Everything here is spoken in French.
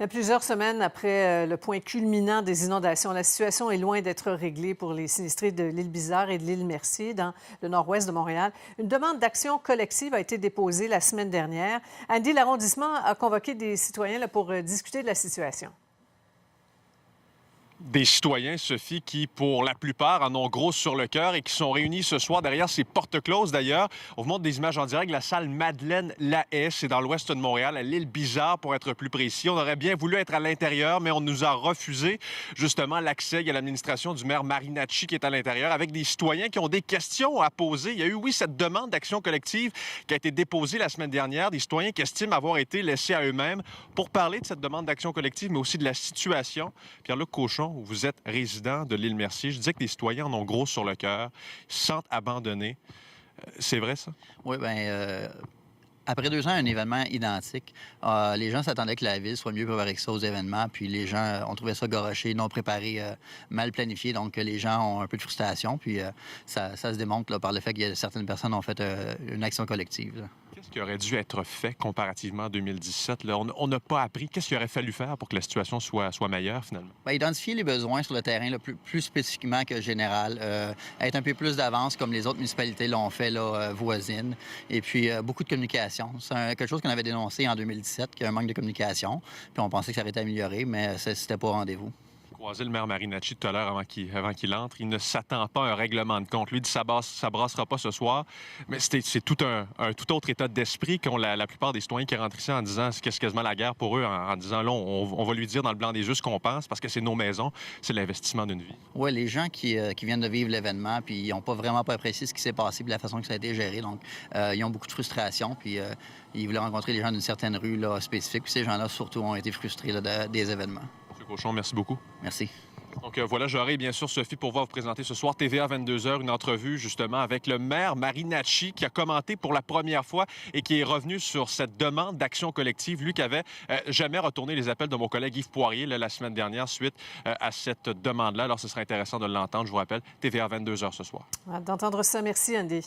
Plusieurs semaines après le point culminant des inondations, la situation est loin d'être réglée pour les sinistrés de l'île Bizard et de l'île Mercier, dans le nord-ouest de Montréal. Une demande d'action collective a été déposée la semaine dernière. Andy, l'arrondissement a convoqué des citoyens pour discuter de la situation. Des citoyens, Sophie, qui, pour la plupart, en ont gros sur le cœur et qui sont réunis ce soir derrière ces portes closes, d'ailleurs. On vous montre des images en direct de la salle Madeleine-Lahaye. C'est dans l'ouest de Montréal, à l'île Bizard, pour être plus précis. On aurait bien voulu être à l'intérieur, mais on nous a refusé, justement, l'accès. Il y a l'administration du maire Marinacci qui est à l'intérieur, avec des citoyens qui ont des questions à poser. Il y a eu, oui, cette demande d'action collective qui a été déposée la semaine dernière. Des citoyens qui estiment avoir été laissés à eux-mêmes pour parler de cette demande d'action collective, mais aussi de la situation. Pierre-Luc Cochon, vous êtes résident de l'île Mercier. Je disais que les citoyens en ont gros sur le cœur. Ils se sentent abandonnés. C'est vrai, ça? Oui, bien, après 2 ans, un événement identique, les gens s'attendaient que la ville soit mieux préparée que ça aux événements, puis les gens ont trouvé ça goroché, non préparé, mal planifié, donc les gens ont un peu de frustration, puis ça se démontre là, par le fait que certaines personnes ont fait une action collective. Là. Qu'est-ce qui aurait dû être fait comparativement à 2017? Là? On n'a pas appris. Qu'est-ce qu'il aurait fallu faire pour que la situation soit meilleure, finalement? Bien, identifier les besoins sur le terrain là, plus spécifiquement que général. Être un peu plus d'avance, comme les autres municipalités l'ont fait là, voisines. Et puis, beaucoup de communication. C'est quelque chose qu'on avait dénoncé en 2017, qu'il y a un manque de communication. Puis on pensait que ça aurait été amélioré, mais c'était pas au rendez-vous. Croisé le maire Marinacci tout à l'heure avant qu'il entre. Il ne s'attend pas à un règlement de compte. Lui dit que ça brassera pas ce soir. Mais c'est tout un tout autre état d'esprit qu'ont la plupart des citoyens qui rentrent ici en disant que c'est quasiment la guerre pour eux, en disant là, on va lui dire dans le blanc des yeux ce qu'on pense parce que c'est nos maisons, c'est l'investissement d'une vie. Oui, les gens qui viennent de vivre l'événement, puis ils n'ont vraiment pas apprécié ce qui s'est passé puis la façon que ça a été géré. Donc, ils ont beaucoup de frustration, puis ils voulaient rencontrer les gens d'une certaine rue là, spécifique. Puis ces gens-là, surtout, ont été frustrés là, des événements. Cochon, merci beaucoup. Merci. Donc voilà, j'aurai bien sûr, Sophie, pour vous présenter ce soir, TVA 22h, une entrevue justement avec le maire Marinacci qui a commenté pour la première fois et qui est revenu sur cette demande d'action collective, lui qui avait jamais retourné les appels de mon collègue Yves Poirier là, la semaine dernière suite à cette demande-là. Alors ce serait intéressant de l'entendre, je vous rappelle, TVA 22h ce soir. D'entendre ça, merci Andy.